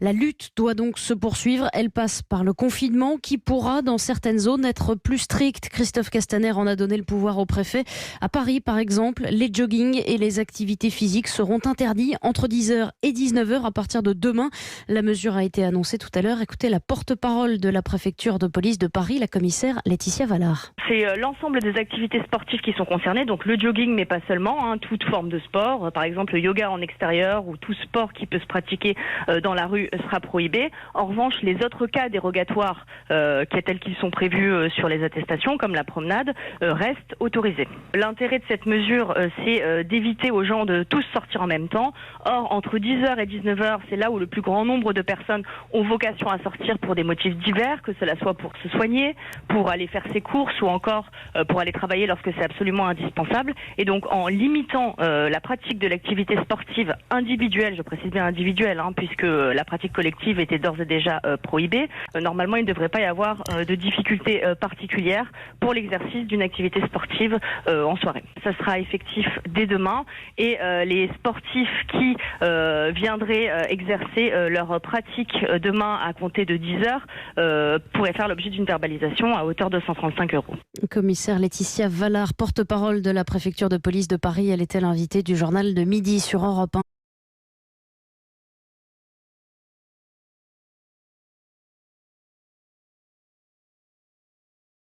La lutte doit donc se poursuivre. Elle passe par le confinement qui pourra, dans certaines zones, être plus strict. Christophe Castaner en a donné le pouvoir au préfet. À Paris, par exemple, les joggings et les activités physiques seront interdits entre 10h et 19h à partir de demain. La mesure a été annoncée tout à l'heure. Écoutez la porte-parole de la préfecture de police de Paris, la commissaire Laetitia Vallard. C'est l'ensemble des activités sportives qui sont concernées, donc le jogging mais pas seulement, toute forme de sport, par exemple le yoga en extérieur ou tout sport qui peut se pratiquer dans la rue sera prohibé. En revanche, les autres cas dérogatoires tels qu'ils sont prévus sur les attestations, comme la promenade, restent autorisés. L'intérêt de cette mesure, c'est d'éviter aux gens de tous sortir en même temps. Or, entre 10h et 19h, c'est là où le plus grand nombre de personnes ont vocation à sortir pour des motifs divers, que cela soit pour se soigner, pour aller faire ses courses ou encore pour aller travailler lorsque c'est absolument indispensable. Et donc en limitant la pratique de l'activité sportive individuelle, je précise bien individuelle, puisque la pratique collective était d'ores et déjà prohibée, normalement il ne devrait pas y avoir de difficultés particulières pour l'exercice d'une activité sportive en soirée. Ça sera effectif dès demain et les sportifs qui viendraient exercer leur pratique demain à compter de 10h pourraient faire l'objet d'une verbalisation à hauteur de 135 €. Commissaire Laetitia Vallard, porte-parole de la préfecture de police de Paris, elle était l'invitée du journal de midi sur Europe 1.